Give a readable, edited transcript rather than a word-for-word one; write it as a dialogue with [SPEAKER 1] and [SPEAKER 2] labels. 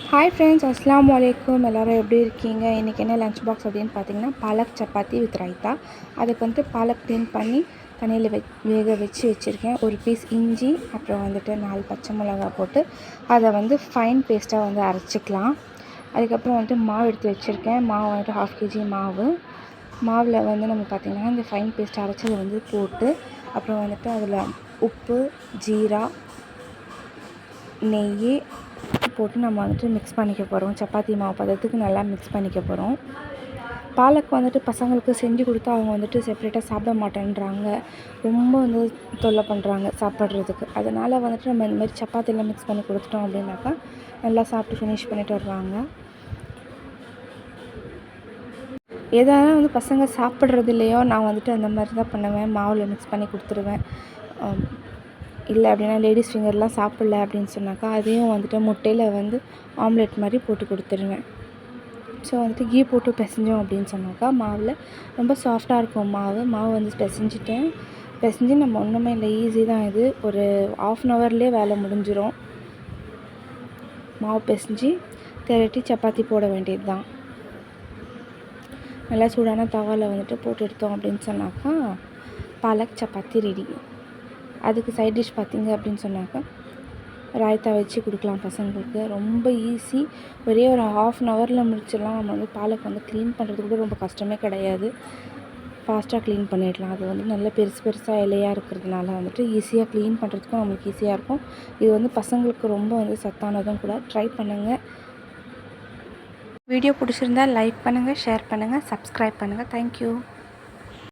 [SPEAKER 1] Hi friends, அஸ்ஸலாமு அலைக்கும். எல்லோரும் எப்படி இருக்கீங்க? இன்றைக்கி என்ன லஞ்ச் பாக்ஸ் அப்படின்னு பார்த்தீங்கன்னா, பாலக் சப்பாத்தி வித் ரைத்தா. அதுக்கு வந்துட்டு பாலக் க்ளீன் பண்ணி தண்ணியில் வேக வச்சு வச்சுருக்கேன். ஒரு பீஸ் இஞ்சி, அப்புறம் வந்துட்டு 4 பச்சை மிளகா போட்டு அதை வந்து ஃபைன் பேஸ்ட்டாக வந்து அரைச்சிக்கலாம். அதுக்கப்புறம் வந்துட்டு மாவு எடுத்து வச்சுருக்கேன். மாவு வந்துட்டு 1/2 kg மாவில் வந்து நம்ம பார்த்திங்கன்னா இந்த ஃபைன் பேஸ்ட் அரைச்சதை வந்து போட்டு, அப்புறம் வந்துட்டு அதில் உப்பு, ஜீரா, நெய் போட்டு நம்ம வந்துட்டு மிக்ஸ் பண்ணிக்க போகிறோம். சப்பாத்தி மாவு பதத்துக்கு நல்லா மிக்ஸ் பண்ணிக்க போகிறோம். பாலக் வந்துட்டு பசங்களுக்கு செஞ்சு கொடுத்தா அவங்க வந்துட்டு செப்ரேட்டாக சாப்பிட மாட்டேன்றாங்க. ரொம்ப வந்து தொல்லை பண்ணுறாங்க சாப்பிட்றதுக்கு. அதனால் வந்துட்டு நம்ம இந்த மாதிரி சப்பாத்தியில் மிக்ஸ் பண்ணி கொடுத்துட்டோம் அப்படின்னாக்கா நல்லா சாப்பிட்டு ஃபினிஷ் பண்ணிட்டு வருவாங்க. எதாவது வந்து பசங்க சாப்பிட்றது இல்லையோ, நான் வந்துட்டு அந்த மாதிரி தான் பண்ணுவேன். மாவில் மிக்ஸ் பண்ணி கொடுத்துருவேன். இல்லை அப்படின்னா லேடிஸ் ஃபிங்கர்லாம் சாப்பிட்ல அப்படின்னு சொன்னாக்கா அதையும் வந்துட்டு முட்டையில் வந்து ஆம்லெட் மாதிரி போட்டு கொடுத்துருவேன். ஸோ வந்துட்டு கீ போட்டு பிசைஞ்சோம் அப்படின்னு சொன்னாக்கா மாவில் ரொம்ப சாஃப்டாக இருக்கும். மாவு வந்து பிசைஞ்சு நம்ம ஒன்றுமே இல்லை, ஈஸி தான் இது. ஒரு 1/2 hourலேயே வேலை முடிஞ்சிடும். மாவு பிசைஞ்சு திரட்டி சப்பாத்தி போட வேண்டியது தான். நல்லா சூடான தவாவில் வந்துட்டு போட்டு எடுத்தோம் அப்படின்னு சொன்னாக்கா பாலக் சப்பாத்தி ரெடி. அதுக்கு சைட் டிஷ் பார்த்திங்க அப்படின்னு சொன்னாக்கா ராய்த்தா வச்சு கொடுக்கலாம் பசங்களுக்கு. ரொம்ப ஈஸி. ஒரே ஒரு 1/2 hourல முடிச்சிடலாம். நம்ம வந்து பாலக் வந்து க்ளீன் பண்ணுறது கூட ரொம்ப கஷ்டமே கிடையாது. ஃபாஸ்ட்டாக க்ளீன் பண்ணிடலாம். அது வந்து நல்ல பெருசாக இலையாக இருக்கிறதுனால வந்துட்டு ஈஸியாக க்ளீன் பண்ணுறதுக்கும் நம்மளுக்கு ஈஸியாக இருக்கும். இது வந்து பசங்களுக்கு ரொம்ப வந்து சத்தானதும் கூட. ட்ரை பண்ணுங்கள். வீடியோ பிடிச்சிருந்தால் லைக் பண்ணுங்கள், ஷேர் பண்ணுங்கள், சப்ஸ்கிரைப் பண்ணுங்கள். தேங்க்யூ.